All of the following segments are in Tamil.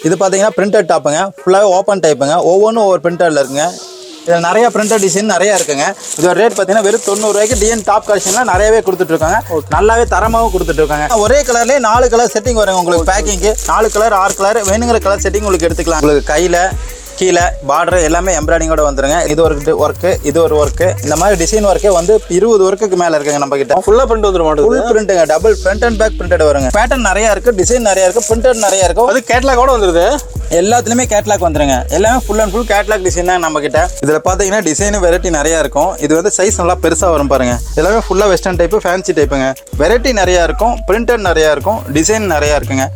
இது பார்த்தீங்கன்னா பிரிண்டட் டாப்புங்க, ஃபுல்லாகவே ஓப்பன் டைப்புங்க. ஒவ்வொன்றும் ஒவ்வொரு பிரிண்டரில் இருக்குங்க. இதில் நிறைய பிரிண்டட் டிசைன் நிறையா இருக்குங்க. இதோட ரேட் பார்த்தீங்கன்னா வெறும் 90 ரூபாய்க்கு டிஎன் டாப் கலெக்ஷன்லாம் நிறையவே கொடுத்துட்ருக்காங்க. நல்லாவே தரமாகவும் கொடுத்துட்ருக்காங்க. ஒரே கலர்லேயே 4 கலர் செட்டிங் வருங்க உங்களுக்கு. பேக்கிங்கு 4 கலர் 6 கலர் வேணுங்கிற கலர் செட்டிங் உங்களுக்கு எடுத்துக்கலாம். உங்களுக்கு கையில் கீழே பார்டர் எல்லாமே எம்ப்ராய்டிங்கோட வந்துருங்க. இது ஒரு ஒர்க்கு, இது ஒரு ஒர்க்கு, இந்த மாதிரி டிசைன் ஒர்க்கே வந்து 20 ஒர்க்குக்கு மேலே இருக்குங்க நம்ம கிட்ட. ஃபுல்லாக பிரிண்ட் வந்துடும். ஃபுல் பிரிண்ட்டுங்க, double front and back printed வருங்க. பேட்டர்ன் நிறையா இருக்குது, டிசைன் நிறையா இருக்குது, பிரிண்டட் நிறையா இருக்கும். அது கேட்லாகோட வந்துருது. எல்லாத்துலேயுமே கேட்லாக் வந்துருங்க. எல்லாமே full and full catalogue design தான் நம்ம கிட்ட. இதில் பார்த்தீங்கன்னா டிசைன் வெரைட்டி நிறையா இருக்கும். இது வந்து சைஸ் நல்லா பெருசாக வரும் பாருங்க. எல்லாமே ஃபுல்லாக வெஸ்டர்ன் டைப்பு, ஃபேன்சி டைப்புங்க. வெரைட்டி நிறையா இருக்கும், பிரிண்டட் நிறையா இருக்கும், டிசைன் நிறையா இருக்குங்க.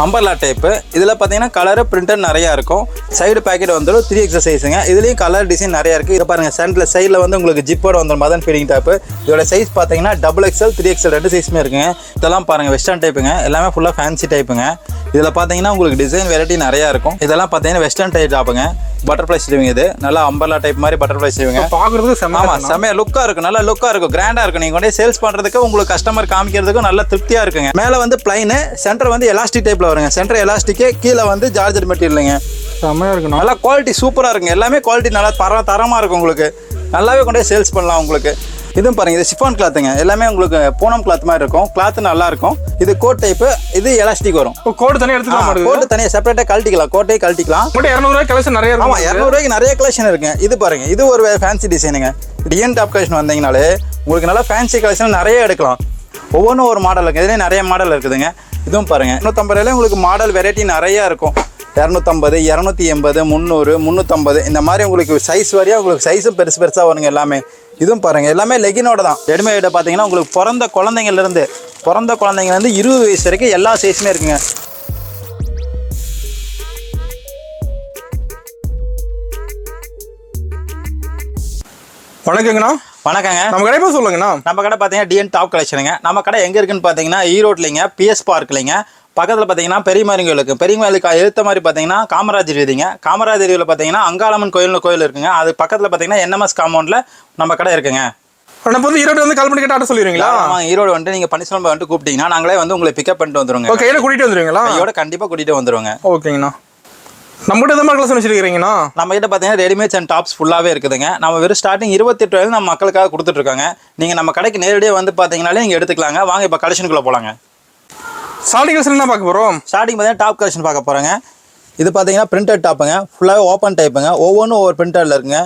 Umbrella type. இதில் பார்த்தீங்கன்னா கலரு பிரிண்டட் நிறையா இருக்கும். சைடு பேக்கெட் வந்துடும் 3XL சைஸுங்க. இதுலேயும் கலர் டிசைன் நிறையா இருக்குது. இதை பாருங்கள், சென்டரில் சைடில் வந்து உங்களுக்கு ஜிப்போட வந்துடும் மதன் ஃபீடிங் டாப்பு. இதோட சைஸ் பார்த்தீங்கன்னா XXL 3XL 2 சைஸுமே இருக்குங்க. இதெல்லாம் பாருங்கள் வெஸ்டர்ன் டைப்புங்க. எல்லாமே ஃபுல்லாக ஃபேன்சி டைப்புங்க. இதில் பார்த்தீங்கன்னா உங்களுக்கு டிசைன் வெரைட்டி நிறையா இருக்கும். இதெல்லாம் பார்த்தீங்கன்னா வெஸ்டர்ன் டைப் டாப்புங்க. பட்டர்ஃப்ளை ஸ்லீவிங். இது நல்லா அம்பர்லா டைப் மாதிரி பட்டர்ஃப்ளை ஸ்லீவிங்க. பார்க்குறதுக்கு செம்மையா லுக்காக இருக்கும், நல்லா லுக்காக இருக்கும், கிராண்டாக இருக்கும். நீங்கள் கொண்டே சேல்ஸ் பண்ணுறதுக்கு உங்களுக்கு கஸ்டமர் காமிக்கிறதுக்கும் நல்ல திருப்தியாக இருக்குங்க. மேலே வந்து பிளைனு, சென்டர் வந்து எலாஸ்டிக் டைப்பில் வருங்க. சென்டர் எலாஸ்டிக்கே, கீழே வந்து ஜார்ஜர் மெட்டீரியலுங்க. செம்மையாக இருக்கும். நல்லா குவாலிட்டி சூப்பராக இருக்குங்க. எல்லாமே குவாலிட்டி நல்லா தரமாக இருக்கும். உங்களுக்கு நல்லாவே கொண்டே சேல்ஸ் பண்ணலாம் உங்களுக்கு. இதுவும் பாருங்க, இது சிஃபான் கிளாத்துங்க. எல்லாமே உங்களுக்கு பூனம் கிளாத் மாதிரி இருக்கும். கிளாத் நல்லா இருக்கும். இது கோட் டைப்பு, இது எலாஸ்டிக் வரும். கோட் தனியாக எடுத்துக்கலாம். கோட் தனியாக செப்பரேட்டாக கழட்டிக்கலாம், கோட்டையை கழட்டிக்கலாம். 200 ரூபாய் கலெக்ஷன் நிறைய இருக்கும். 200 ரூபாய்க்கு நிறைய கலெக்ஷன் இருக்குங்க. இது பாருங்க, இது ஒரு ஃபேன்சி டிசைனுங்க. டிஎன் டாப் கலெக்ஷன் வந்தீங்கனாலே உங்களுக்கு நல்லா ஃபேன்சி கலெக்ஷன் நிறைய எடுக்கலாம். ஒவ்வொன்றும் ஒரு மாடல் இருக்குது. இதுலேயே நிறைய மாடல் இருக்குதுங்க. இதுவும் பாருங்க, 250 ரூபாயில உங்களுக்கு மாடல் வெரைட்டி நிறையா இருக்கும். 250, 280, 300, 350 இந்த மாதிரி உங்களுக்கு சைஸ் வரையா உங்களுக்கு சைஸும் பெருசாக வருங்க எல்லாமே. இதுவும் பாருங்கள், எல்லாமே லெகினோட தான். ரெடிமேட் பார்த்தீங்கன்னா உங்களுக்கு பிறந்த குழந்தைங்கலேருந்து 20 வயசு வரைக்கும் எல்லா சைஸுமே இருக்குங்க. வணக்கங்கண்ணா. வணக்கங்க. நம்ம கடை போய் சொல்லுங்கண்ணா. நம்ம கடை பார்த்தீங்கன்னா டிஎன் டாப் கலெக்ஷனுங்க. நம்ம கடை எங்கே இருக்குன்னு பார்த்தீங்கன்னா ஈரோட்லிங்க, PS பார்க்லிங்க. பக்கத்தில் பார்த்தீங்கன்னா பெரியமாரிங்க இருக்குது. பெரியமாரிக்கு எழுத்த மாதிரி பார்த்தீங்கன்னா காமராஜர் வீதிங்க. காமராஜர் வீதியில் பார்த்தீங்கன்னா அங்காளம்மன் கோயில் இருக்குங்க. அது பக்கத்தில் பார்த்தீங்கன்னா NMS காம்பவுண்டில் நம்ம கடை இருக்குங்க. இப்போ வந்து ஈரோடு வந்து கால் பண்ணி கேட்டால் சொல்லிடுவீங்களா? ஈரோடு வந்துட்டு நீங்கள் பனிஷ்மெண்ட் வந்துட்டு கூப்பிட்டீங்கன்னா நாங்களே வந்து உங்களை பிக்கப் பண்ணிட்டு வந்துருங்க. ஓகே, கூட்டிகிட்டு வந்துருவீங்களா? கையோட கண்டிப்பாக கூட்டிகிட்டு வந்துருவாங்க. ஓகேங்கண்ணா. நம்மகிட்ட எந்த மாதிரி கலெக்ஷன் வச்சிருக்கீங்கண்ணா? நம்ம கிட்ட பார்த்தீங்கன்னா ரெடிமேட்ஸ் அண்ட் டாப்ஸ் ஃபுல்லாகவே இருக்குதுங்க. நம்ம வெறும் ஸ்டார்டிங் 28 ரூபாயில நம்ம மக்களுக்காக கொடுத்துட்ருக்காங்க. நீங்கள் நம்ம கடைக்கு நேரடியாக வந்து பார்த்தீங்கன்னாலே நீங்கள் எடுத்துக்கலாங்க. வாங்க இப்போ கலெக்ஷனுக்குள்ளே போகலாங்க. ஸ்டார்டிங் கலெக்ஷன் தான் பார்க்க போகிறோம். ஸ்டார்டிங் பார்த்தீங்கன்னா டாப் கலெக்ஷன் பார்க்க போகிறோங்க. இது பார்த்தீங்கன்னா பிரிண்டட் டாப்புங்க, ஃபுல்லாகவே ஓப்பன் டைப்புங்க. ஒவ்வொன்றும் ஒவ்வொரு பிரிண்டரில் இருக்குங்க.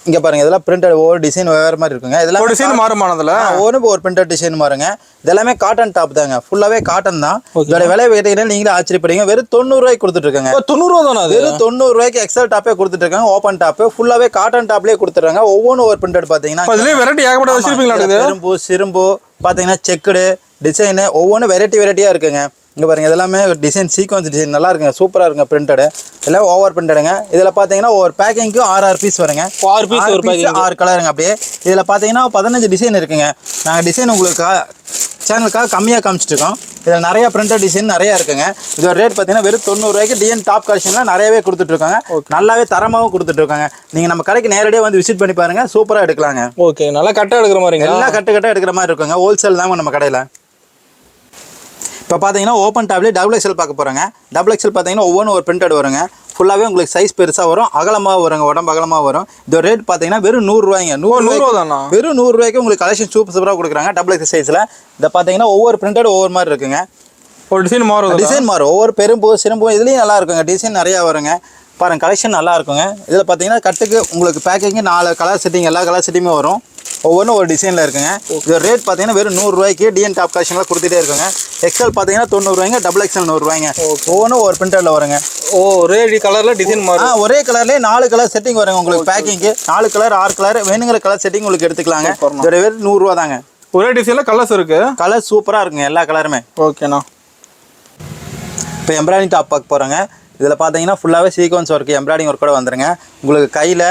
இங்கே பாருங்கள், இதெல்லாம் பிரிண்டட் ஒவ்வொரு டிசைன் வேறு மாதிரி இருக்குங்க. இதெல்லாம் டிசைன் மாறுமானதில் ஒரு பிரிண்டட் டிசைன் மாறுங்க. இதெல்லாமே காட்டன் டாப் தாங்க, ஃபுல்லாகவே காட்டன் தான். இதோட விலை கேட்டீங்கன்னா நீங்களே ஆச்சரியப்படுங்க. வெறும் 90 ரூபாய்க்கு கொடுத்துட்ருக்காங்க. 90 ரூபா தானே? வெறும் 90 ரூபாய்க்கு எக்ஸல் டாப்பே கொடுத்துட்ருக்காங்க. ஓப்பன் டாப்பு ஃபுல்லாகவே காட்டன் டாப்லேயே கொடுத்துட்றாங்க. ஒவ்வொன்றும் ஒரு பிரிண்டட் பார்த்தீங்கன்னா அதுலேயே வெரைட்டி ஏகப்பட்ட வச்சிருப்பீங்களா? பெரும்பு சிறும்பு பார்த்தீங்கன்னா செக்குடு டிசைனு ஒவ்வொன்றும் வெரைட்டியாக இருக்குங்க. இங்கே பாருங்கள், இதெல்லாமே டிசைன் சீக்வன்ஸ் டிசைன் நல்லா இருக்குங்க, சூப்பராக இருக்குங்க. பிரிண்டடு எல்லாம் ஓவர் பிரிண்டடுங்க. இதில் பார்த்தீங்கன்னா ஒவ்வொரு பேக்கிங்க்கும் 6 பீஸ் வருங்க. 6 பீஸ் 6 கலருங்க. அப்படியே இதில் பார்த்தீங்கன்னா 15 டிசைன் இருக்குங்க. நாங்கள் டிசைன் உங்களுக்கு சேனலுக்காக கம்மியாக காமிச்சிட்ருக்கோம். இதில் நிறைய பிரிண்டட் டிசைன் நிறையா இருக்குங்க. இதோட ரேட் பார்த்தீங்கன்னா வெறும் 90 ரூபாய்க்கு டிஎன் டாப் கலெக்ஷன்லாம் நிறையவே கொடுத்துட்ருக்காங்க. நல்லாவே தரமாகவும் கொடுத்துட்ருக்காங்க. நீங்கள் நம்ம கடைக்கு நேரடியாக வந்து விசிட் பண்ணி பாருங்கள், சூப்பராக எடுக்கலாங்க. ஓகே, நல்லா கட்டாக எடுக்கிற மாதிரி, எல்லாம் கட்டாக எடுக்கிற மாதிரி இருக்குங்க. ஹோல்சேல் தாங்க நம்ம கடையில். இப்போ பார்த்தீங்கன்னா ஓப்பன் டாப்லேயே XXL பார்க்க போகிறோங்க. XXL பார்த்தீங்கன்னா ஒவ்வொன்றும் ஒரு பிரிண்டட் வருங்க. ஃபுல்லாகவே உங்களுக்கு சைஸ் பெருசாக வரும், அகலமாக வருங்க, உடம்பு அகலமாக வரும். இதோட ரேட் பார்த்தீங்கன்னா வெறும் 100 ரூபாய்ங்க. 100 ரூபா தானா? வெறும் 100 ரூபாய்க்கு உங்களுக்கு கலெக்ஷன் சூப்பராக கொடுக்குறாங்க. XXL சைஸில். இதை பார்த்தீங்கன்னா ஒவ்வொரு பிரிண்டட் ஒவ்வொரு மாதிரி இருக்குங்க. ஒரு டிசைன் மாறும். ஒவ்வொரு பெரும்பு சிறும்பு இதுலேயும் நல்லா இருக்குங்க. டிசைன் நிறையா வருங்க. பாருங்கள், கலெக்ஷன் நல்லா இருக்குங்க. இதில் பார்த்தீங்கன்னா கட்டுக்கு உங்களுக்கு பேக்கிங்கு 4 கலர் செட்டிங், எல்லா கலர் செட்டிங்குமே வரும். ஒவ்வொன்றும் ஒரு டிசைனில் இருக்குங்க. இதோட ரேட் பார்த்தீங்கன்னா வெறும் 100 ரூபாய்க்கு டிஎன் டாப் கலெக்ஷன்லாம் கொடுத்துட்டே இருக்குங்க. எக்ஸல் பார்த்தீங்கன்னா 90 ரூபாய்ங்க, XXL 100 ரூபாய்ங்க. ஒவ்வொன்றும் ஒரு பிரிண்டரில் வருங்க. ஒரே கலரில் டிசைன் மாறும். ஒரே கலர்லேயே 4 கலர் செட்டிங் வருங்க உங்களுக்கு. பேக்கிங்கு 4 கலர் 6 கலர் வேணுங்கிற கலர் செட்டிங் உங்களுக்கு எடுத்துக்கலாங்க. இதோட வெறும் 100 ரூபா தாங்க. ஒரே டிசைனில் கலர்ஸ் இருக்குது. கலர் சூப்பராக இருக்குங்க, எல்லா கலருமே. ஓகேண்ணா. இப்போ எம்ப்ராய்டிங் டாப் பார்க்க போகிறோங்க. இதில் பார்த்தீங்கன்னா ஃபுல்லாகவே சீக்வன்ஸ் ஒர்க்கு, எம்ப்ராய்டிங் ஒர்க் கூட வந்துருங்க. உங்களுக்கு கையில்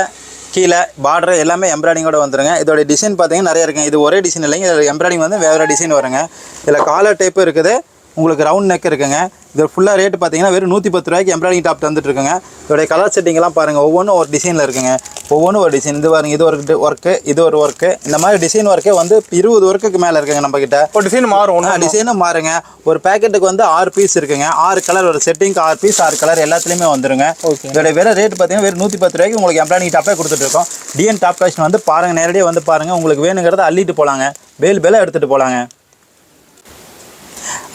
கீழே பார்டர் எல்லாமே எம்ப்ராய்டிங்கோட வந்துருங்க. இதோட டிசைன் பார்த்தீங்கன்னா நிறைய இருக்குங்க. இது ஒரே டிசைன் இல்லைங்க, இதில் எம்ப்ராய்டிங் வந்து வேறு டிசைன் வருங்க. இதில் காலர் டைப்பு இருக்குது, உங்களுக்கு ரவுண்ட் நெக் இருக்குங்க. இது ஃபுல்லாக ரேட்டு பார்த்தீங்கன்னா வெறும் 110 ரூபாய்க்கு எம்ப்ராய்டிங் டாப் வந்துட்டு இருக்குங்க. இதோடைய கலர் செட்டிங்லாம் பாருங்கள், ஒவ்வொன்றும் ஒரு டிசைனில் இருக்குங்க. ஒவ்வொன்றும் ஒரு டிசைன். இது பாருங்க, இது ஒரு ஒர்க்கு, இது ஒரு ஒர்க்கு. இந்த மாதிரி டிசைன் ஒர்க்கே வந்து 20 ஒர்க்குக்கு மேலே இருக்குங்க நம்மக்கிட்ட. இப்போ டிசைன் மாறும், டிசைனும் மாறுங்க. ஒரு பேக்கெட்டுக்கு வந்து 6 பீஸ் இருக்குங்க. 6 கலர், ஒரு செட்டிங்க்கு 6 பீஸ், 6 கலர் எல்லாத்துலேயுமே வந்துருங்க. இதோடைய வேறு ரேட் பார்த்தீங்கன்னா வெறும் 110 ரூபாய்க்கு உங்களுக்கு எம்ப்ராய்டிங் டாப்பே கொடுத்துட்ருக்கோம். டிஎன் டாப் கலெக்ஷன் வந்து பாருங்கள், நேரடியாக வந்து பாருங்கள். உங்களுக்கு வேணுங்கிறத அள்ளிட்டு போகலாங்க, பேல் எடுத்துகிட்டு போகலாங்க.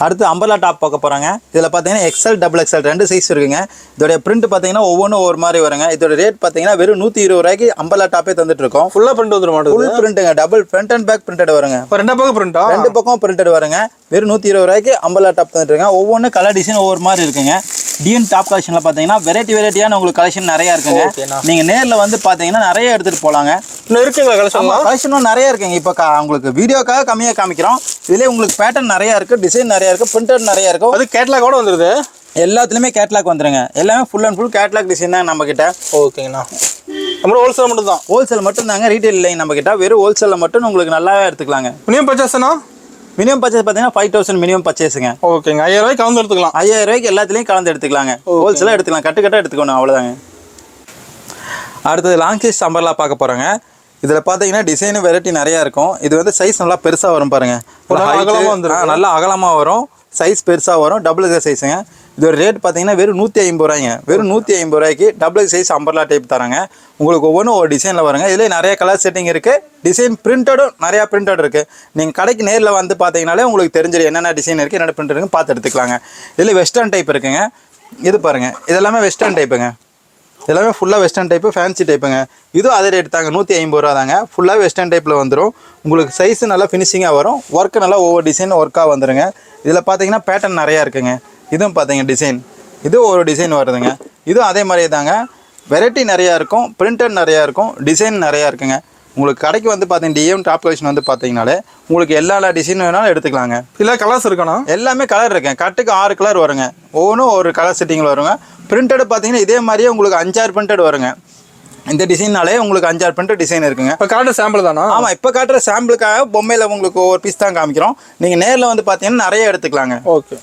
அடுத்து அம்பர்லா டாப் பார்க்க போகிறாங்க. இதில் பார்த்தீங்கன்னா XL, XXL 2 சைஸ் இருக்குங்க. இதோடைய பிரிண்ட் பார்த்தீங்கன்னா ஒவ்வொன்றும் ஒரு மாதிரி வருங்க. இதோட ரேட் பார்த்தீங்கன்னா வெறும் 120 ரூபாய்க்கு அம்பர்லா டாப்பே தந்துட்டு இருக்கோம். ஃபுல்லாக பிரிண்ட் வந்துட மாட்டோம். ஃபுல் பிரிண்ட்டுங்க, double front and back printed வருங்க. இப்போ 2 பக்கம் பிரிண்டா? 2 பக்கம் பிரிண்டட் வருங்க. வெறும் 120 ரூபாய்க்கு அம்பர்லா டாப் தந்துட்டு இருக்காங்க. ஒவ்வொன்றும் கலர் டிசைன் ஒவ்வொரு மாதிரி இருக்குங்க. டிஎன் டாப் கலெக்ஷனில் பார்த்தீங்கன்னா வெரைட்டியான உங்களுக்கு கலெக்ஷன் நிறையா இருக்குங்க. நீங்கள் நேரில் வந்து பார்த்தீங்கன்னா நிறைய எடுத்துகிட்டு போகலாங்க. இன்னும் இருக்குங்களா கலெக்ஷனும் நிறைய இருக்குங்க. இப்போ உங்களுக்கு வீடியோக்காக கம்மியாக காமிக்கிறோம். இதுலேயே உங்களுக்கு பேட்டர்ன் நிறையா இருக்குது, டிசைன் நிறையா இருக்குது, பிரிண்டட் நிறையா இருக்கும். அது கேட்லாக் கூட வந்துடுது. எல்லாத்துலேயுமே கேட்லாக் வந்துருங்க. எல்லாமே full and full catalogue design தான் நம்மக்கிட்ட. ஓகேங்கண்ணா. நம்ம ஹோல்சேல் மட்டும் தான். ஹோல்சேல் மட்டும் தாங்க, ரீட்டைல் இல்லைங்க நம்மக்கிட்ட. வெறும் ஹோல்சேலில் மட்டும் உங்களுக்கு நல்லாவே எடுத்துக்கலாங்க. மினிமம் பர்ச்சேஸ்னா? மினிமம் பர்ச்சேஸ் பார்த்தீங்கன்னா 5000 மினிமம் பர்ச்சேஸுங்க. ஓகேங்க. 5000 ரூபாய்க்கு கலந்து எடுத்துக்கலாம். 5000 ரூபாய்க்கு எல்லாத்துலேயும் கலந்து எடுத்துக்கலாங்க. ஹோல்சேலாக எடுத்துக்கலாம், கட்டு எடுத்துக்கணும், அவ்வளோதாங்க. அடுத்தது லாங் சைஸ் அம்பர்லா பார்க்க போகிறாங்க. இதில் பார்த்தீங்கன்னா டிசைனு வெரைட்டி நிறையா இருக்கும். இது வந்து சைஸ் நல்லா பெருசாக வரும் பாருங்கள். நல்லா அகலமாக வரும், சைஸ் பெருசாக வரும், டபுள் சைஸுங்க. இதோட ரேட் பார்த்தீங்கன்னா வெறும் 150 ரூபாய்ங்க. வெறும் 150 ரூபாய்க்கு டபுள் சைஸ் அம்பர்லா டைப் தராங்க. உங்களுக்கு ஒவ்வொன்றும் ஒரு டிசைனில் வருங்க. இதில் நிறைய கலர் செட்டிங் இருக்குது. டிசைன் பிரிண்டடும் நிறையா பிரிண்டட் இருக்குது. நீங்கள் கடைக்கு நேரில் வந்து பார்த்தீங்கனாலே உங்களுக்கு தெரிஞ்சிடும் என்னென்ன டிசைன் இருக்குது, என்னென்ன பிரிண்ட் இருக்குன்னு பார்த்து எடுத்துக்கலாங்க. இதில் வெஸ்டர்ன் டைப் இருக்குங்க. இது பாருங்கள், இதெல்லாமே வெஸ்டர்ன் டைப்புங்க. எல்லாமே ஃபுல்லாக வெஸ்டர்ன் டைப்பு, ஃபேன்சி டைப்புங்க. இதுவும் அதே ரேட் தாங்க, 150 ரூபா தாங்க. ஃபுல்லாக வெஸ்டர்ன் டைப்பில் வந்துடும். உங்களுக்கு சைஸு நல்லா ஃபினிஷிங்காக வரும், ஒர்க்கு நல்லா ஒவ்வொரு டிசைன் ஒர்க்காக வந்துடுங்க. இதில் பார்த்தீங்கன்னா பேட்டர்ன் நிறையா இருக்குங்க. இதுவும் பார்த்தீங்க டிசைன், இதுவும் ஒரு டிசைன் வருதுங்க. இதுவும் அதே மாதிரியே தாங்க, வெரைட்டி நிறையா இருக்கும், பிரிண்டட் நிறையா இருக்கும், டிசைன் நிறையா இருக்குங்க. உங்களுக்கு கடைக்கு வந்து பார்த்தீங்கன்னா டிஎம் டாப் கலெக்ஷன் வந்து பார்த்தீங்கனாலே உங்களுக்கு எல்லா டிசைன் வேணாலும் எடுத்துக்கலாங்க. இல்லை கலர்ஸ் இருக்கணும், எல்லாமே கலர் இருக்குங்க. கட்டுக்கு 6 கலர் வருங்க. ஒவ்வொன்றும் ஒரு கலர் செட்டிங்கில் வருங்க. பிரிண்டடு பார்த்தீங்கன்னா இதே மாதிரியே உங்களுக்கு 5-6 பிரிண்டட் வருங்க. இந்த டிசைன்னாலே உங்களுக்கு 5-6 பிரிண்டட் டிசைன் இருக்குங்க. இப்போ காட்டுற சாம்பிள் தானா? ஆமாம், இப்போ காட்டுற சாம்பிளுக்காக பொம்மையில் உங்களுக்கு ஒரு பீஸ் தான் காமிக்கிறோம். நீங்கள் நேரில் வந்து பார்த்தீங்கன்னா நிறைய எடுத்துக்கலாங்க. ஓகே.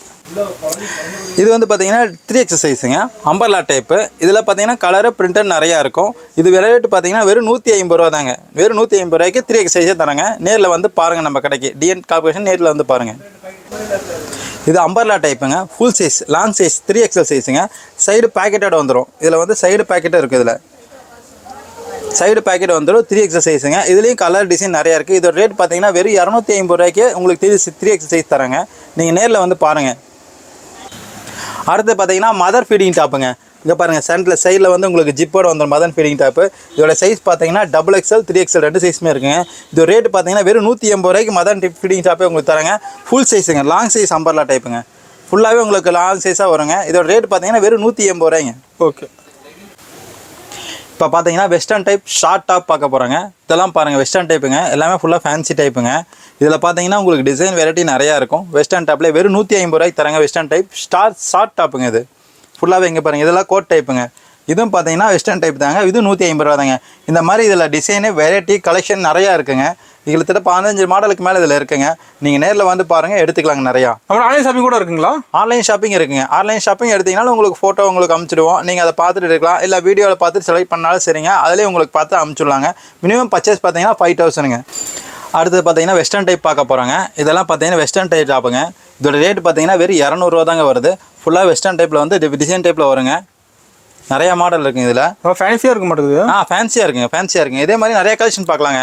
இது வந்து பார்த்தீங்கன்னா 3X சைஸுங்க, அம்பர்லா டைப்பு. இதில் பார்த்தீங்கன்னா கலரு பிரிண்டட் நிறையா இருக்கும். இது ரேட்டு பார்த்தீங்கன்னா வெறும் 150 ரூபா தாங்க. வெறும் 150 ரூபாய்க்கு 3X சைஸே தராங்க. நேரில் வந்து பாருங்கள், நம்ம கடைக்கு டிஎன் கார்பரேஷன் நேரில் வந்து பாருங்கள். இது அம்பர்லா டைப்புங்க, full size long size 3XL சைஸுங்க. சைடு பேக்கெட்டோட வந்துடும். இதில் வந்து சைடு பேக்கெட்டும் இருக்குது. இதில் சைடு பேக்கெட் வந்துடும், 3XL சைஸுங்க. இதுலேயும் கலர் டிசைன் நிறையா இருக்குது. இதோட ரேட் பார்த்தீங்கன்னா வெறும் 250 ரூபாய்க்கு உங்களுக்கு 3XL சைஸ் தராங்க. நீங்கள் நேரில் வந்து பாருங்கள். அடுத்து பார்த்தீங்கன்னா மதர் ஃபீடிங் டாப்புங்க. இங்கே பாருங்கள், சென்டரில் சைடில் வந்து உங்களுக்கு ஜிப்போட வந்துடும் மதர் ஃபீடிங் டாப்பு. இதோட சைஸ் பார்த்தீங்கன்னா XXL 3XL 2 சைஸுமே இருக்குங்க. இது ரேட்டு பார்த்தீங்கன்னா வெறும் 180 ரூபாய்க்கு மதர் ஃபீடிங் டாப்பே உங்களுக்கு தராங்க. ஃபுல் சைஸுங்க, லாங் சைஸ் அம்பர்லா டைப்புங்க. ஃபுல்லாகவே உங்களுக்கு லாங் சைஸாக வருங்க. இதோட ரேட் பார்த்தீங்கன்னா வெறும் 180 ரூபாய்ங்க. ஓகே. இப்போ பார்த்தீங்கன்னா வெஸ்டர்ன் டைப் ஷார்ட் டாப் பார்க்க போகிறாங்க. இதெல்லாம் பாருங்கள், வெஸ்டர்ன் டைப்புங்க. எல்லாமே ஃபுல்லாக ஃபேன்சி டைப்புங்க. இதில் பார்த்தீங்கன்னா உங்களுக்கு டிசைன் வெரைட்டி நிறையா இருக்கும். வெஸ்டர்ன் டாப்பில் வெறும் 150 ரூபாய்க்கு தராங்க. வெஸ்டர்ன் டைப் ஷார்ட் டாப்புங்க. இது ஃபுல்லாகவே இங்கே பாருங்கள், இதெல்லாம் கோட் டைப்புங்க. இதுவும் பார்த்தீங்கன்னா வெஸ்டர்ன் டைப் தாங்க. இதுவும் 150 ரூபா தாங்க. இந்த மாதிரி இதில் டிசைனு வெரைட்டி கலெக்ஷன் நிறையா இருக்குங்க. கிட்டத்தட்ட 15 மாடலுக்கு மேலே இதில் இருக்குங்க. நீங்கள் நேரில் வந்து பாருங்கள், எடுத்துக்கலாங்க நிறையா. அப்புறம் ஆன்லைன் ஷாப்பிங் கூட இருக்குங்களா? ஆன்லைன் ஷாப்பிங் இருக்குங்க. ஆன்லைன் ஷாப்பிங் எடுத்தீங்கனாலும் உங்களுக்கு ஃபோட்டோ உங்களுக்கு அனுப்பிச்சிடுவோம். நீங்கள் அதை பார்த்துட்டு இருக்கலாம், இல்லை வீடியோவில் பார்த்துட்டு செலக்ட் பண்ணாலும் சரிங்க. அதிலே உங்களுக்கு பார்த்து அனுப்பிச்சிடலாங்க. மினிமம் பர்ச்சேஸ் பார்த்தீங்கன்னா 5000ங்க. அடுத்து பார்த்தீங்கன்னா வெஸ்டர்ன் டைப் பார்க்க போகிறாங்க. இதெல்லாம் பார்த்தீங்கன்னா வெஸ்டர்ன் டைப் டாப்புங்க. இதோட ரேட் பார்த்தீங்கன்னா வெறும் 200 ரூபா தாங்க வருது. ஃபுல்லாக வெஸ்டர்ன் டைப்பில் வந்து டிசைன் டைப்பில் வருங்க. நிறையா மாடல் இருக்குங்க. இதில் ஃபேன்சியாக இருக்க மாட்டேங்குது. ஃபேன்சியாக இருக்குங்க. இதே மாதிரி நிறைய கலெக்ஷன் பார்க்கலாங்க.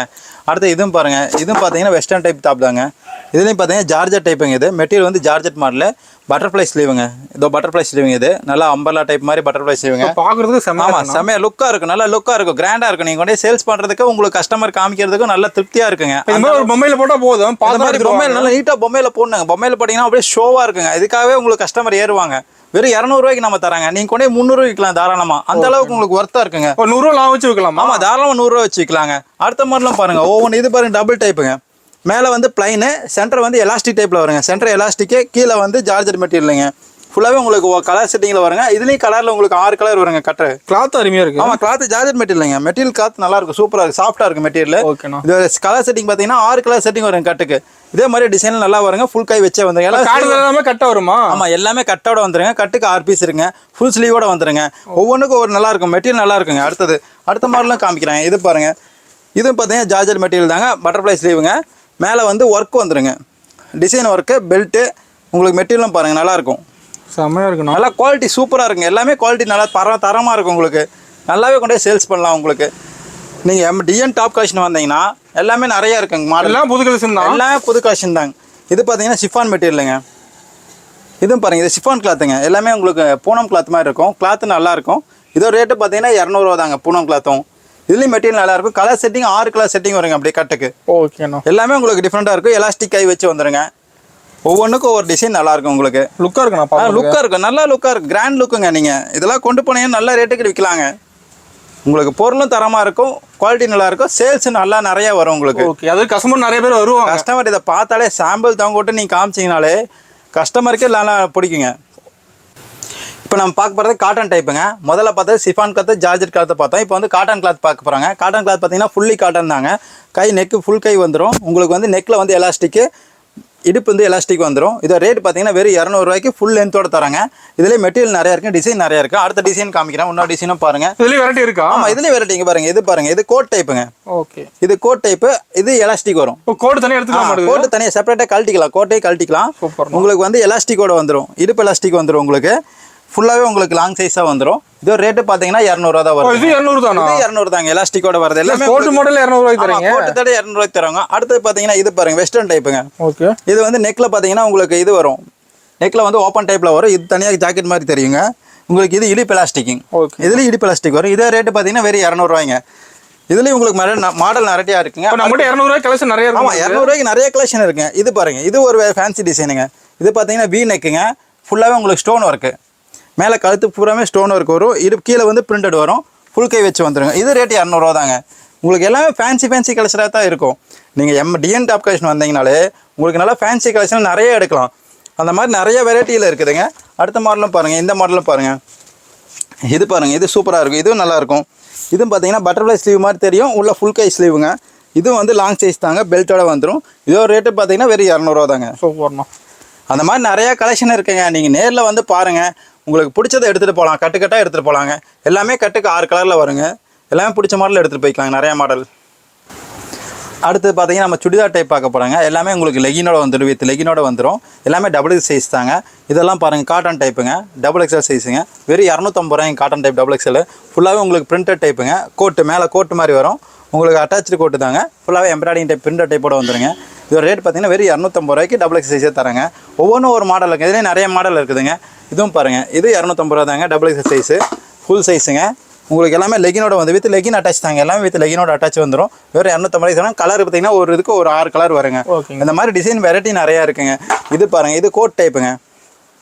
அடுத்து இதுவும் பாருங்கள், இதுவும் பார்த்தீங்கன்னா வெஸ்டர்ன் டைப் டாப் தாங்க. இதுலேயும் பார்த்தீங்கன்னா ஜார்ஜெட் டைப்புங்க. இது மெட்டீரியல் வந்து ஜார்ஜெட் மாடலு, பட்டர்ஃப்ளை ஸ்லீவுங்க. இதோ பட்டர்ஃப்ளை ஸ்லீவுங்க. இது நல்லா அம்பர்லா டைப் மாதிரி பட்டர்ஃப்ளை ஸ்லீவுங்க. பார்க்குறதுக்கு செம்மையாக லுக்காக இருக்கும், நல்லா லுக்காக இருக்கும், கிராண்டாக இருக்கும். நீங்கள் கொண்டே சேல்ஸ் பண்ணுறதுக்கு உங்களுக்கு கஸ்டமர் காமிக்கிறதுக்கும் நல்ல திருப்தியாக இருக்குங்க. ஒரு பொம்மையில் போட்டால் போதும். பொம்மையில் நல்லா நீட்டாக பொம்மையில் போடணுங்க. பொம்மையில் போட்டிங்கன்னா அப்படியே ஷோவாக இருக்குங்க. இதுக்காகவே உங்களுக்கு கஸ்டமர் ஏறுவாங்க. வெறும் 200 ரூபாய்க்கு நம்ம தராங்க. நீங்கள் கொண்டே 300 ரூபாய்க்கு விற்கலாம் தாராளமாக. அந்த அளவுக்கு உங்களுக்கு ஒர்த்தாக இருக்குங்க. 100 ரூபா லாபம் வச்சு விற்கலாம். ஆமாம், தாராளமாக 100 ரூபா வச்சு விற்கலாங்க. அடுத்த மாதிரிலாம் பாருங்கள், ஒவ்வொன்று இது பாருங்கள், டபுள் டைப்புங்க. மேலே வந்து பிளைனு, சென்டர் வந்து எலாஸ்டிக் டைப்பில் வருங்க. சென்டர் எலாஸ்டிக்கு, கீழே வந்து ஜார்ஜர் மெட்டீரியலுங்க. ஃபுல்லாகவே உங்களுக்கு கலர் செட்டிங்கில் வருங்க. இதுலேயும் கலரில் உங்களுக்கு 6 கலர் வருங்க கட்டு. கிளாத் அருமையாக இருக்குது. ஆமாம், கிளாத் ஜார்ஜெட் மெட்டீரியலுங்க. மெட்டீரியல் கிளாத் நல்லா இருக்கும், சூப்பராக இருக்குது, சாஃப்டாக இருக்குது மெட்டீரியல். ஓகேண்ணா. இது கலர் செட்டிங் பார்த்தீங்கன்னா 6 கலர் செட்டிங் வருங்க கட்டுக்கு. இதே மாதிரி டிசைன் நல்லா வருங்க. ஃபுல் கை வச்சே வந்துருங்க. எல்லாமே கட்ட வருமா? ஆமாம், எல்லாமே கட்டோட வந்துருங்க. கட்டுக்கு 6 பீஸ் இருக்குங்க. ஃபுல் ஸ்லீவோட வந்துருங்க. ஒவ்வொன்றுக்கும் ஒரு நல்லா இருக்கும், மெட்டீரியல் நல்லா இருக்குங்க. அடுத்த மாடலும் காமிக்கிறேன். இது பாருங்க, இதுவும் பார்த்தீங்கன்னா ஜார்ஜெட் மெட்டீரியல் தாங்க. பட்டர்ஃப்ளை ஸ்லீவுங்க. மேலே வந்து ஒர்க் வந்துருங்க, டிசைன் ஒர்க்கு, பெல்ட்டு. உங்களுக்கு மெட்டீரியலும் பாருங்கள் நல்லாயிருக்கும், செம்மையாக இருக்குண்ணா. நல்லா குவாலிட்டி சூப்பராக இருக்குங்க. எல்லாமே குவாலிட்டி நல்லா தரமாக இருக்கும். உங்களுக்கு நல்லாவே கொண்டு போய் சேல்ஸ் பண்ணலாம். உங்களுக்கு நீங்கள் டிஎன் டாப் கலெக்ஷன் வந்தீங்கன்னா எல்லாமே நிறையா இருக்குங்க. மாடல் எல்லாம் புது கலெக்ஷன் தான். எல்லாமே புது கலெக்ஷன் தாங்க. இது பார்த்தீங்கன்னா ஷிஃபான் மெட்டீரியலுங்க. இதுவும் பாருங்கள், இது ஷிஃபான் கிளாத்துங்க. எல்லாமே உங்களுக்கு பூனம் கிளாத் மாதிரி இருக்கும். கிளாத்து நல்லாயிருக்கும். இதோட ரேட்டு பார்த்தீங்கன்னா 200 ரூபா தாங்க பூனம் கிளாத்தும். இதுலேயும் மெட்டீரியல் நல்லாயிருக்கும். கலர் செட்டிங் 6 கலர் செட்டிங் வருங்க அப்படியே கட்டுக்கு. ஓகேண்ணா. எல்லாமே உங்களுக்கு டிஃப்ரெண்ட்டாக இருக்கும். எலாஸ்டிக் கை வச்சு வந்துருங்க. ஒவ்வொன்றுக்கும் ஒவ்வொரு டிசைன் நல்லாயிருக்கும். உங்களுக்கு லுக்காக இருக்குண்ணா. லுக்காக இருக்கும், நல்லா லுக்காக இருக்கும், கிராண்ட் லுக்குங்க. நீங்கள் இதெல்லாம் கொண்டு போனீங்கன்னா நல்ல ரேட்டுக்கு விற்கலாங்க. உங்களுக்கு பொருளும் தரமாக இருக்கும், குவாலிட்டி நல்லாயிருக்கும், சேல்ஸ் நல்லா நிறையா வரும் உங்களுக்கு. ஓகே, அது கஸ்டமர் நிறைய பேர் வருவாங்க. கஸ்டமர் இதை பார்த்தாலே சாம்பிள் தவங்க விட்டு நீங்கள் காமிச்சிங்கனாலே கஸ்டமருக்கே நல்லா பிடிக்குங்க. இப்போ நம்ம பார்க்க போகிறது காட்டன் டைப்புங்க. முதல்ல பார்த்தது சிஃபான் கிளாத்து, ஜார்ஜெட் கிளாத்து பார்த்தோம். இப்போ வந்து காட்டன் கிளாத் பார்க்க போகிறாங்க. காட்டன் கிளாத் பார்த்தீங்கன்னா ஃபுல்லி காட்டன் தாங்க. கை நெக்கு ஃபுல் கை வந்துடும். உங்களுக்கு வந்து நெக்கில் வந்து எலாஸ்டிக்கு, இடுப்பு வந்து எலாஸ்டிக் வந்துடும். இதோட ரேட் பார்த்தீங்கன்னா வெறும் 200 ரூபாய்க்கு ஃபுல் லென்த்தோட தராங்க. இதுலேயே மெட்டீரியல் நிறையா இருக்குது, டிசைன் நிறையா இருக்குது. அடுத்த டிசைன் காமிக்கிறேன். இன்னொரு டிசைனும் பாருங்கள். இதுலேயே வெரைட்டி இருக்கா? ஆமாம், இதுலேயே வெரைட்டிங்க பாருங்கள். இது பாருங்கள், இது கோட் டைப்புங்க. ஓகே, இது கோட் டைப்பு. இது எலாஸ்டிக் வரும். கோட் தனியாக எடுத்துக்கலாம். கோட் தனியாக செப்பரேட்டாக கழட்டிக்கலாம், கோட்டையே கழட்டிக்கலாம். உங்களுக்கு வந்து எலாஸ்டிக்கோட வந்துடும், இடுப்பு எலாஸ்டிக் வந்துடும். உங்களுக்கு ஃபுல்லாகவே உங்களுக்கு லாங் சைஸாக வந்துடும். இதோட ரேட்டு பார்த்தீங்கன்னா 200 ரூபா தான் வரும். இது 200 தானா? இது 200 தாங்க, எலாஸ்டிக்கோட வருது. எல்லாமே கோட் மாடல் 200 ரூபாய்க்கு தரீங்க. கோட் தடை 200 ரூபாய்க்கு தராங்க. அடுத்து பார்த்தீங்கன்னா இது பாருங்க, வெஸ்டர்ன் டைப்புங்க. ஓகே, இது வந்து நெக்கில் பார்த்தீங்கன்னா உங்களுக்கு இது வரும், நெக்கில் வந்து ஓப்பன் டைப்பில் வரும். இது தனியாக ஜாக்கெட் மாதிரி தெரியுங்க உங்களுக்கு. இது இடுப்பு எலாஸ்டிக்கிங். ஓகே, இதுலேயும் இடுப்பு எலாஸ்டிக் வரும். இதே ரேட்டு பார்த்தீங்கன்னா வெறும் 200 ரூபாய்ங்க. இதுலேயும் உங்களுக்கு மாடல் நிறையா இருக்குங்க. நம்மகிட்ட 200 ரூபாய் கலெக்ஷன் நிறைய இருக்கும். ஆமாம், 200 ரூபாய்க்கு நிறைய கலெக்ஷன் இருக்குங்க. இது பாருங்க, இது ஒரு ஃபேன்சி டிசைனுங்க. இது பார்த்தீங்கன்னா வி நெக்குங்க. ஃபுல்லாகவே உங்களுக்கு ஸ்டோன் ஒர்க்கு. மேலே கழுத்து பூராமே ஸ்டோன் ஒர்க் வரும். இடுப்பு கீழே வந்து பிரிண்டட் வரும். ஃபுல் கை வச்சு வந்துருங்க. இது ரேட்டு 200 ரூபா தாங்க. உங்களுக்கு எல்லாமே ஃபேன்சி கலெக்ஷனாக தான் இருக்கும். நீங்கள் டிஎன் டாப் கலெக்ஷன் வந்தீங்கனாலே உங்களுக்கு நல்லா ஃபேன்சி கலெக்ஷன் நிறைய எடுக்கலாம். அந்த மாதிரி நிறைய வெரைட்டியில் இருக்குதுங்க. அடுத்த மாடலும் பாருங்கள், இந்த மாடலும் பாருங்கள். இது பாருங்கள், இது சூப்பராக இருக்கும். இதுவும் நல்லாயிருக்கும். இதுவும் பார்த்தீங்கன்னா பட்டர்ஃப்ளை ஸ்லீவ் மாதிரி தெரியும். உள்ள ஃபுல் கை ஸ்லீவுங்க. இதுவும் வந்து லாங் சைஸ் தாங்க, பெல்ட்டோட வந்துடும். இதோட ரேட்டு பார்த்தீங்கன்னா வெறும் 200 ரூபா தாங்க. சூப்பர்ண்ணா. அந்த மாதிரி நிறையா கலெக்ஷன் இருக்குங்க. நீங்கள் நேரில் வந்து பாருங்கள், உங்களுக்கு பிடிச்சதை எடுத்துகிட்டு போகலாம். கட்டுக்கட்டாக எடுத்துகிட்டு போகலாங்க. எல்லாமே கட்டுக்கு 6 கலரில் வருங்க. எல்லாமே பிடிச்ச மாடல் எடுத்துகிட்டு போய்க்கலாங்க, நிறையா மாடல். அடுத்து பார்த்தீங்கன்னா நம்ம சுடிதார் டைப் பார்க்க போகிறாங்க. எல்லாமே உங்களுக்கு லெகினோட வந்துடும், வித் லெகினோட வந்துடும். எல்லாமே டபுள் சைஸ் தாங்க. இதெல்லாம் பாருங்கள், காட்டன் டைப்புங்க, டபுள் எக்ஸல் சைஸுங்க. வெறும் 250 ரூபாய்ங்க காட்டன் டைப் டபுள் எக்ஸல். ஃபுல்லாகவே உங்களுக்கு பிரிண்டட் டைப்புங்க. கோட்டு மேலே கோட்டு மாதிரி வரும். உங்களுக்கு அட்டாச்சு கோட்டு தாங்க. ஃபுல்லாகவே எம்ப்ராய்டிங் டைப் பிரிண்டட் டைப்போட வந்துடுங்க. இதோட ரேட் பார்த்தீங்கன்னா வெறும் 250 ரூபாய்க்கு டபுள் எக்ஸ் சைஸே தராங்க. ஒவ்வொன்றும் ஒரு மாடல் இருக்குது. இதுலேயே நிறைய மாடல் இருக்குதுங்க. இதுவும் பாருங்கள், இது 250 ரூபா தாங்க, டபுள் எக்ஸ் சைஸு, ஃபுல் சைஸுங்க. உங்களுக்கு எல்லாமே லெகினோட வந்து வித் லெகின் அட்டாச் தாங்க. எல்லாமே வித் லெகினோட அட்டாச் வந்துடும். வெறும் 250 ரூபாய்க்கு தராங்க. கலர் பார்த்தீங்கன்னா ஒரு இதுக்கு ஒரு 6 கலர் வருங்க. இந்த மாதிரி டிசைன் வெரைட்டி நிறையா இருக்குங்க. இது பாருங்கள், இது கோட் டைப்புங்க.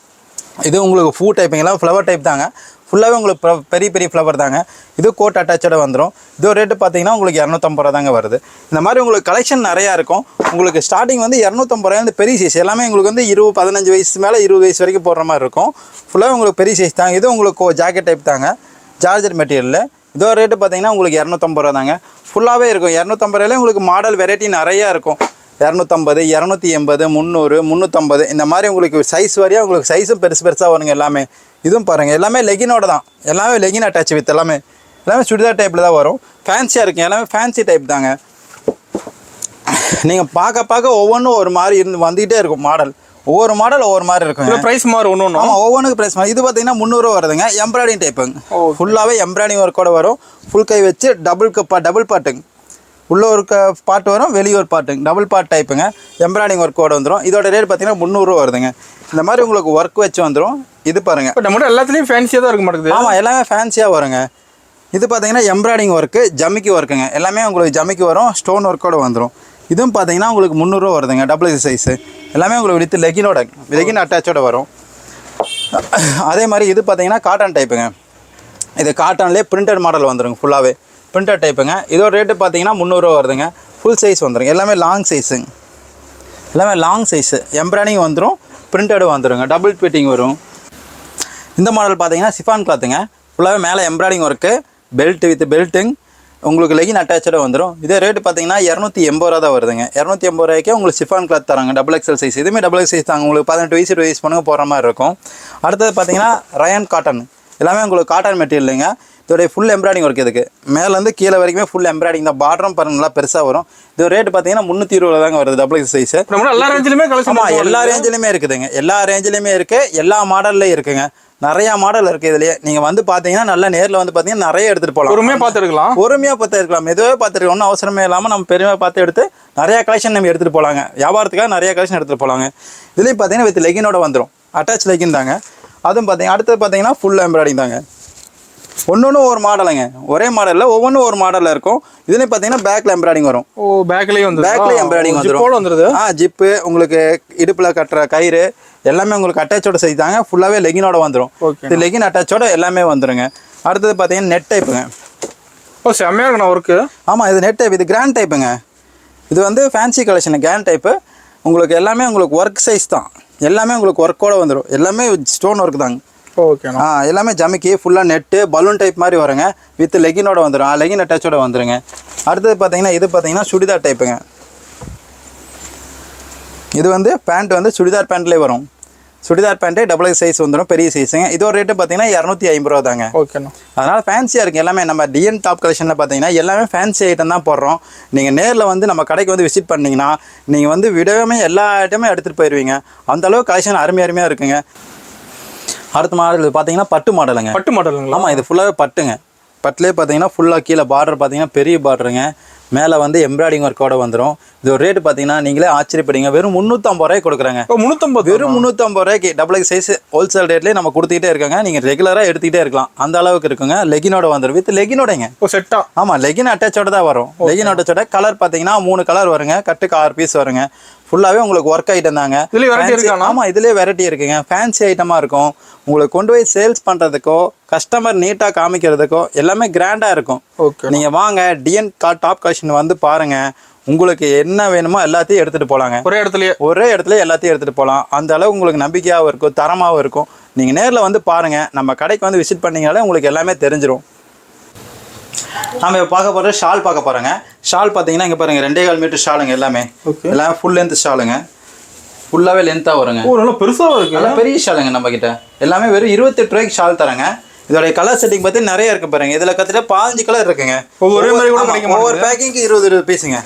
இது உங்களுக்கு பூ டைப்புங்க, எல்லாம் ஃப்ளவர் டைப் தாங்க. ஃபுல்லாகவே உங்களுக்கு பெரிய பெரிய ஃப்ளவர் தாங்க. இது கோட் அட்டாச்சோட வந்துடும். இதோ ரேட்டு பார்த்தீங்கன்னா உங்களுக்கு 250 ரூபா தாங்க வருது. இந்த மாதிரி உங்களுக்கு கலெக்ஷன் நிறையா இருக்கும். உங்களுக்கு ஸ்டார்டிங் வந்து 250 ரூபாய் வந்து பெரிய சைஸ். எல்லாமே உங்களுக்கு வந்து 15 வயசு மேலே 20 வயசு வரைக்கும் போடுற மாதிரி இருக்கும். ஃபுல்லாக உங்களுக்கு பெரிய சைஸ் தாங்க. இது உங்களுக்கு ஜாக்கெட் டைப் தாங்க, ஜார்ஜெட் மெட்டீரியலில். இதோ ரேட்டு பார்த்தீங்கன்னா உங்களுக்கு 250 ரூபா தாங்க. ஃபுல்லாகவே இருக்கும். 250 ரூபாயிலே உங்களுக்கு மாடல் வெரைட்டி நிறையா இருக்கும். 250, 280, 300, 350 இந்த மாதிரி உங்களுக்கு சைஸ் வரையாக உங்களுக்கு சைஸும் பெருசாக வருங்க எல்லாமே. இதுவும் பாருங்கள், எல்லாமே லெகினோட தான். எல்லாமே லெகின் அட்டாச் வித் எல்லாமே சுடிதார் டைப்பில் தான் வரும். ஃபேன்சியாக இருக்குங்க. எல்லாமே ஃபேன்சி டைப் தாங்க. நீங்கள் பார்க்க ஒவ்வொன்றும் ஒரு மாதிரி வந்துகிட்டே இருக்கும் மாடல். ஒவ்வொரு மாடல் ஒவ்வொரு மாதிரி இருக்குங்க. ப்ரைஸ் மாதிரி ஒன்று ஆமாம், ஒவ்வொன்றுக்கு ப்ரைஸ் மாதிரி. இது பார்த்தீங்கன்னா 300 ரூபா வருதுங்க. எம்ப்ராய்டிங் டைப்புங்க. ஃபுல்லாகவே எம்ப்ராய்டிங் ஒர்க்கோட வரும். ஃபுல் கை வச்சு டபுள் பாட்டுங்க. உள்ள ஒரு பாட்டு வரும், வெளியே ஒரு பாட்டுங்க. டபுள் பார்ட் டைப்புங்க. எம்ப்ராய்டிங் ஒர்க்கோட வந்துடும். இதோட ரேட் பார்த்தீங்கன்னா 300 ரூபா வருதுங்க. இந்த மாதிரி உங்களுக்கு ஒர்க் வச்சு வந்துடும். இது பாருங்கள், நம்ம எல்லாத்துலேயும் ஃபேன்சியாக தான் இருக்க மாட்டேங்குது. ஆமாம், எல்லாமே ஃபேன்சியாக வருங்க. இது பார்த்தீங்கன்னா எம்ப்ராய்டிங் ஒர்க்கு, ஜமிக்கி ஒர்க்குங்க. எல்லாமே உங்களுக்கு ஜமிக்கி வரும், ஸ்டோன் ஒர்க்கோட வந்துடும். இதுவும் பார்த்தீங்கன்னா உங்களுக்கு 300 ரூபா வருதுங்க, டபுள் சைஸு. எல்லாமே உங்களுக்கு வித் லெகின் அட்டாச்சோட வரும். அதே மாதிரி இது பார்த்தீங்கன்னா காட்டன் டைப்புங்க. இது காட்டன்லேயே பிரிண்டட் மாடல் வந்துடுங்க. ஃபுல்லாகவே பிரிண்டட் டைப்புங்க. இதோட ரேட்டு பார்த்தீங்கன்னா 300 ரூபா வருதுங்க. ஃபுல் சைஸ் வந்துடுங்க. எல்லாமே லாங் சைஸுங்க. எல்லாமே லாங் சைஸு. எம்ப்ராய்டிங் வந்துடும், பிரிண்டடு வந்துடுங்க. டபுள் ஃபிட்டிங் வரும். இந்த மாடல் பார்த்தீங்கன்னா சிஃபான் கிளாத்துங்க. ஃபுல்லாகவே மேலே எம்ப்ராய்டிங் ஒர்க்கு, பெல்ட் வித் பெல்ட்டுங், உங்களுக்கு லெகின் அட்டாச்சோட வந்துடும். இதே ரேட்டு பார்த்தீங்கன்னா 280 ரூபா தான் வருதுங்க. 280 ரூபாய்க்கே உங்களுக்கு சிஃபான் கிளாத் தராங்க. டபுள் எக்ஸல் சைஸ், இதுவுமே டபுள் எக்ஸ் சைஸ் தாங்க. உங்களுக்கு 18 வயசு 20 வயசு பொண்ணுங்க போகிற மாதிரி இருக்கும். அடுத்தது பார்த்தீங்கன்னா ரயான் காட்டன், எல்லாமே உங்களுக்கு காட்டன் மெட்டீரியலுங்க. இதோடைய ஃபுல் எம்ப்ராய்டிங் ஒர்க் இதுக்கு மேலேருந்து கீழே வரைக்குமே ஃபுல் எம்ப்ராய்டிங் தான். பார்டரும் பாருங்க நல்லா பெருசாக வரும். இது ரேட்டு பார்த்தீங்கன்னா 320 தாங்க வருது டபுள் எக்ஸ் சைஸ். எல்லா ரேஞ்சிலுமே கலெக்ஷன், எல்லா ரேஞ்சிலுமே இருக்குதுங்க. எல்லா ரேஞ்சிலுமே இருக்குது, எல்லா மாடல்லையும் இருக்குங்க. நிறையா மாடல் இருக்குது இதுலேயே. நீங்கள் வந்து பார்த்தீங்கன்னா நல்லா நேரில் வந்து பார்த்தீங்கன்னா நிறைய எடுத்துகிட்டு போகலாம். பொறுமையாக பார்த்துருக்கலாம், பொறுமையாக பார்த்து இருக்கலாம், மெதுவாக பார்த்துருக்கலாம். ஒன்றும் அவசரமே இல்லாமல் நம்ம பெருமையாக பார்த்து எடுத்து நிறையா கலெக்ஷன் நம்ம எடுத்துகிட்டு போகலாங்க. வியாபாரத்துக்காக நிறைய கலெக்ஷன் எடுத்துகிட்டு போகலாங்க. இதுலேயும் பார்த்தீங்கன்னா வித் லெகினோட வந்துடும், அட்டாச் லெகின் தாங்க. அதுவும் பார்த்தீங்கன்னா அடுத்தது பார்த்தீங்கன்னா ஃபுல் எம்ப்ராய்டிங் தாங்க. ஒன்று ஒரு மாடலுங்க, ஒரே மாடலில் ஒவ்வொன்றும் ஒரு மாடலில் இருக்கும். இதுலேயும் பார்த்தீங்கன்னா பேக்கில் எம்ப்ராய்டிங் வரும். பேக்லேயும் வந்து பேக்லேயும் எம்ப்ராய்டிங் வந்துருது. ஜிப்பு, உங்களுக்கு இடுப்பில் கட்டுற கயிறு எல்லாமே உங்களுக்கு அட்டாச்சோட சைஸ் தாங்க. ஃபுல்லாகவே லெகினோட வந்துடும். இது லெகின் அட்டாச்சோட எல்லாமே வந்துருங்க. அடுத்தது பார்த்தீங்கன்னா நெட் டைப்புங்க. செம்மையாக இருக்குண்ணா ஒர்க்கு. ஆமாம், இது நெட் டைப், இது கிராண்ட் டைப்புங்க. இது வந்து ஃபேன்சி கலெக்ஷன் கிராண்ட் டைப்பு. உங்களுக்கு எல்லாமே உங்களுக்கு ஒர்க் சைஸ் தான். எல்லாமே உங்களுக்கு ஒர்க்கோட வந்துடும். எல்லாமே ஸ்டோன் ஒர்க் தாங்க. ஓகேண்ணா. எல்லாமே ஜமிக்கி ஃபுல்லாக நெட்டு பலூன் டைப் மாதிரி வருங்க. வித் லெகினோட வந்துடும், லெகின் அட்டாச்சோட வந்துருங்க. அடுத்தது பார்த்தீங்கன்னா இது பார்த்தீங்கன்னா சுடிதார் டைப்புங்க. இது வந்து பேண்ட் வந்து சுடிதார் பேண்ட்லேயே வரும். சுடிதார் பேண்ட்டே டபுள் எக்ஸ் சைஸ் வந்துடும், பெரிய சைஸுங்க. இதோட ரேட்டு பார்த்தீங்கன்னா 250 ரூபா தாங்க. ஓகேண்ணா. அதனால் ஃபேன்சியாக இருக்குது எல்லாமே. நம்ம டிஎன் டாப் கலெக்ஷனில் பார்த்தீங்கன்னா எல்லாமே ஃபேன்சி ஐட்டம் தான் போடுறோம். நீங்கள் நேரில் வந்து நம்ம கடைக்கு வந்து விசிட் பண்ணிங்கன்னா நீங்கள் வந்து விடவே எல்லா ஐட்டமே எடுத்துகிட்டு போயிடுவீங்க. அந்தளவு கலெக்ஷன் அருமையாக இருக்குங்க. அடுத்த மாடல் பார்த்தீங்கன்னா பட்டு மாடலுங்க. பட்டு மாடலுங்களா? ஆமாம், இது ஃபுல்லாகவே பட்டுங்க. பட்டுலேயே பார்த்தீங்கன்னா ஃபுல்லாக கீழே பார்டர் பார்த்தீங்கன்னா பெரிய பார்டருங்க. மேலே வந்து எம்ப்ராய்டிங் ஒர்க்கோட வந்துடும். இது ஒரு ரேட்டு பார்த்தீங்கன்னா நீங்களே ஆச்சரியப்படுங்க, வெறும் 350 ரூபாய்க்கு கொடுக்குறாங்க. 350, வெறும் 350 ரூபாய்க்கு டபுள் எக்ஸ் சைஸ் ஹோல்சேல் ரேட்லேயே நம்ம கொடுத்துக்கிட்டே இருக்காங்க. நீங்கள் ரெகுலராக எடுத்துக்கிட்டே இருக்கலாம், அந்த அளவுக்கு இருக்குங்க. லெகினோட வந்துடும், வித் லெகினோடங்க. செட்டா? ஆமாம், லெகின் அட்டாச்சோட தான் வரும். லெகின் அட்டாச்சோட கலர் பார்த்தீங்கன்னா 3 கலர் வருங்க. கட்டுக்கு 6 பீஸ் வருங்க. ஃபுல்லாகவே உங்களுக்கு ஒர்க் ஐட்டம் தாங்க. ஆமாம், இதுலேயே வெரைட்டி இருக்குங்க. ஃபேன்சி ஐட்டமாக இருக்கும். உங்களுக்கு கொண்டு போய் சேல்ஸ் பண்ணுறதுக்கோ கஸ்டமர் நீட்டாக காமிக்கிறதுக்கோ எல்லாமே கிராண்டாக இருக்கும். நீங்கள் வாங்க டிஎன் டாப் கலெக்ஷன் வந்து பாருங்கள். உங்களுக்கு என்ன வேணுமோ எல்லாத்தையும் எடுத்துகிட்டு போகலாங்க. ஒரே இடத்துல எல்லாத்தையும் எடுத்துகிட்டு போகலாம். அந்த அளவு உங்களுக்கு நம்பிக்கையாகவும் இருக்கும், தரமாகவும் இருக்கும். நீங்கள் நேரில் வந்து பாருங்கள். நம்ம கடைக்கு வந்து விசிட் பண்ணிங்கனாலே உங்களுக்கு எல்லாமே தெரிஞ்சிடும். நம்ம இப்போ பார்க்க போகிற ஷால் பார்க்க போகிறோங்க. ஷால் பார்த்தீங்கன்னா இங்கே பாருங்கள் 2.25 மீட்டர் ஷாலுங்க. எல்லாமே ஃபுல் லென்த் ஷாலுங்க. ஃபுல்லாகவே லென்த்தாக வருங்க. நல்லா பெருசாக இருக்குது, நல்லா பெரிய ஷாலுங்க. நம்மக்கிட்ட எல்லாமே வெறும் 28 ரூபாய்க்கு ஷால் தரேங்க. இதோடைய கலர் செட்டிங் பார்த்து நிறைய இருக்கு பாருங்க. இதில் கற்றுட்டு 15 கலர் இருக்குங்க. ஒவ்வொரு பேக்கிங்க்கு 20 பீஸுங்க.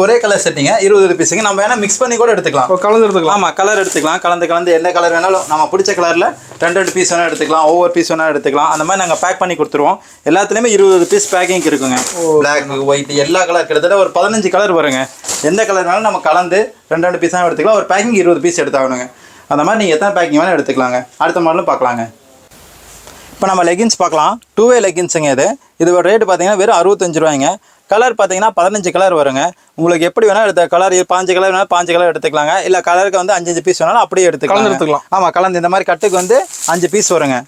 ஒரே கலர் செட்டிங்க 20 பீஸுங்க. நம்ம வேணால் மிக்ஸ் பண்ணி கூட எடுத்துக்கலாம், கலந்து எடுத்துக்கலாம். ஆமாம், கலர் எடுத்துக்கலாம். கலந்து எந்த கலர் வேணாலும் நம்ம பிடிச்ச கலரில் 2 பீஸ் வேணால் எடுத்துக்கலாம், ஒவ்வொரு பீஸ் வேணால் எடுத்துக்கலாம். அந்த மாதிரி நாங்கள் பேக் பண்ணி கொடுத்துருவோம். எல்லாத்துலேயுமே 20 பீஸ் பேக்கிங் இருக்குங்க. பிளாக், ஒயிட், எல்லா கலர் கிட்டத்தட்ட ஒரு 15 கலர் வருங்க. எந்த கலர் வேணாலும் நம்ம கலந்து 2 பீஸாக எடுத்துக்கலாம். ஒரு பேக்கிங் 20 பீஸ் எடுத்தாகணுங்க. அந்த மாதிரி நீங்கள் எத்தனை பேக்கிங் வேணால் எடுத்துக்கலாங்க. அடுத்த மாடலும் பார்க்கலாங்க. இப்போ நம்ம லெகின்ஸ் பார்க்கலாம். 2-வே லெகின்ஸுங்க. இது ஒரு ரேட்டு பார்த்தீங்கன்னா வெறும் 65 ரூபாய்ங்க. கலர் பார்த்தீங்கன்னா 15 கலர் வருங்க. உங்களுக்கு எப்படி வேணால் எடுத்த கலர் 15 கலர் வேணாலும் 5 கலர் எடுத்துக்கலாங்க. இல்லை கலருக்கு வந்து 5 பீஸ் வேணாலும் அப்படியே எடுத்துக்கலாம். ஆமாம், கலந்து இந்த மாதிரி கட்டுக்கு வந்து 5 பீஸ் வருங்க.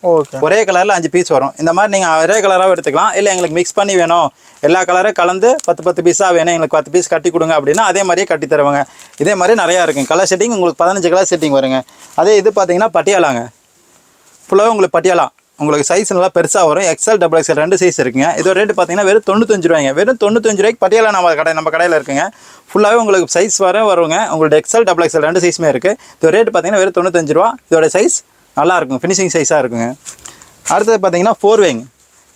ஒரே கலரில் 5 பீஸ் வரும். இந்த மாதிரி நீங்கள் ஒரே கலராகவும் எடுத்துக்கலாம். இல்லை எங்களுக்கு மிக்ஸ் பண்ணி வேணும், எல்லா கலரும் கலந்து 10 பீஸாக வேணும், எங்களுக்கு 10 பீஸ் கட்டி கொடுங்க அப்படின்னா அதே மாதிரியே கட்டி தருவாங்க. இதே மாதிரி நிறையா இருக்குங்க. கலர் செட்டிங் உங்களுக்கு 15 கலர் செட்டிங் வருங்க. அதே இது பார்த்தீங்கன்னா பட்டியாலாங்க. ஃபுல்லாகவே உங்களுக்கு பட்டியாலா. உங்களுக்கு சைஸ் நல்லா பெருசாக வரும். எக்ஸ்எல், டபுள் எக்ஸ்எல் 2 சைஸ் இருக்குங்க. இதோட ரேட்டு பார்த்தீங்கன்னா வெறும் 95 ரூபாய்ங்க. வெறும் 95 ரூபாய்க்கு பட்டியாலா நம்ம கடையில் இருக்குங்க. ஃபுல்லாகவே உங்களுக்கு சைஸ் வருங்க. உங்களோட எக்ஸ்எல், டபுள் எக்ஸ்எல் 2 சைஸுமே இருக்குது. இதோட ரேட்டு பார்த்தீங்கன்னா வெறும் 95 ரூபா. இதோட சைஸ் நல்லா இருக்கும், ஃபினிஷிங் சைஸாக இருக்குங்க. அடுத்தது பார்த்தீங்கன்னா 4-வேங்க.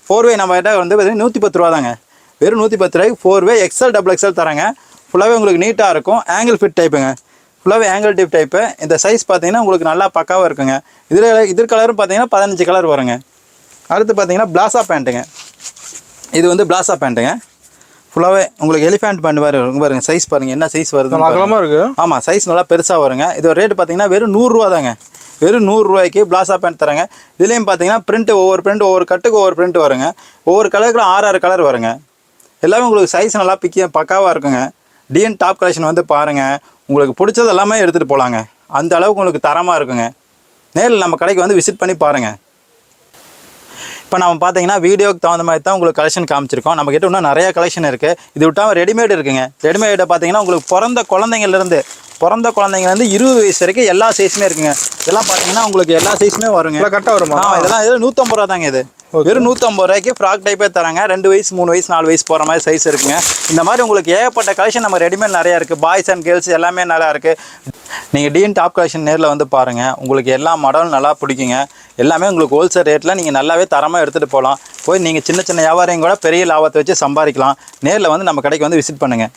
4-வே நம்ம கிட்ட வந்து 110 ரூபா தாங்க. வெறும் 110 ரூபாய்க்கு 4-வே எக்ஸ்எல், டபுள் எக்ஸ்எல் தராங்க. ஃபுல்லாகவே உங்களுக்கு நீட்டாக இருக்கும். ஆங்கிள் ஃபிட் டைப்புங்க. ஃபுல்லாகவே ஆங்கிள் டிப் டைப்பு. இந்த சைஸ் பார்த்தீங்கன்னா உங்களுக்கு நல்லா பக்காவாக இருக்குங்க. இதில் கலரும் பார்த்தீங்கன்னா 15 கலர் வருங்க. அடுத்து பார்த்தீங்கன்னா பிளாசா பேண்ட்டுங்க. இது வந்து பிளாசா பேண்ட்டுங்க. ஃபுல்லாகவே உங்களுக்கு எலிஃபேண்ட் பேண்ட் மாதிரி இருக்கும் பாருங்க. சைஸ் பாருங்கள் என்ன சைஸ் வருது. ஆமாம், சைஸ் நல்லா பெருசாக வருங்க. இது ஒரு ரேட்டு பார்த்தீங்கன்னா வெறும் 100 ரூபா தாங்க. வெறும் 100 ரூபாய்க்கு பிளாசா பேண்ட் தராங்க. இதுலேயும் பார்த்தீங்கன்னா ஒவ்வொரு கட்டுக்கு ஒவ்வொரு பிரிண்ட் வருங்க. ஒவ்வொரு கலருக்கு 6 கலர் வருங்க. எல்லாமே உங்களுக்கு சைஸ் நல்லா பக்காவாக இருக்குங்க. டிஎன் டாப் கலெக்ஷன் வந்து பாருங்கள். உங்களுக்கு பிடிச்சது எல்லாமே எடுத்துகிட்டு போகலாங்க. அந்த அளவுக்கு உங்களுக்கு தரமாக இருக்குங்க. நேரில் நம்ம கடைக்கு வந்து விசிட் பண்ணி பாருங்கள். இப்போ நம்ம பார்த்தீங்கன்னா வீடியோக்கு தகுந்த மாதிரி தான் உங்களுக்கு கலெக்ஷன் காமிச்சிருக்கோம். நம்மக்கிட்ட இன்னும் நிறையா கலெக்ஷன் இருக்குது. இது விட்டால் ரெடிமேட் இருக்குங்க. ரெடிமேடை பார்த்தீங்கன்னா உங்களுக்கு பிறந்த குழந்தைங்கள்லேருந்து பிறந்த குழந்தைங்க வந்து 20 வயசு வரைக்கும் எல்லா சைஸுமே இருக்குங்க. இதெல்லாம் பார்த்தீங்கன்னா உங்களுக்கு எல்லா சைஸுமே வருங்க. இல்லை கரெக்டாக வருமா? இதெல்லாம் 150 ரூபா தாங்க. இது வெறும் 150 ரூபாய்க்கு ஃப்ராக் டைப்பே தராங்க. 2 வயசு 3 வயசு 4 வயசு போகிற மாதிரி சைஸ் இருக்குங்க. இந்த மாதிரி உங்களுக்கு ஏகப்பட்ட கலெக்ஷன் நம்ம ரெடிமேட் நிறையா இருக்குது. பாய்ஸ் அண்ட் கேர்ள்ஸ் எல்லாமே நல்லா இருக்குது. நீங்கள் டிஎன் டாப் கலெக்ஷன் நேரில் வந்து பாருங்கள். உங்களுக்கு எல்லா மாடலும் நல்லா பிடிக்குங்க. எல்லாமே உங்களுக்கு ஹோல்சேல் ரேட்டில் நீங்கள் நல்லாவே தரமாக எடுத்துகிட்டு போகலாம். போய் நீங்கள் சின்ன சின்ன வியாபாரிங்க கூட பெரிய லாபத்தை வச்சு சம்பாதிக்கலாம். நேரில் வந்து நம்ம கடைக்கு வந்து விசிட் பண்ணுங்கள்.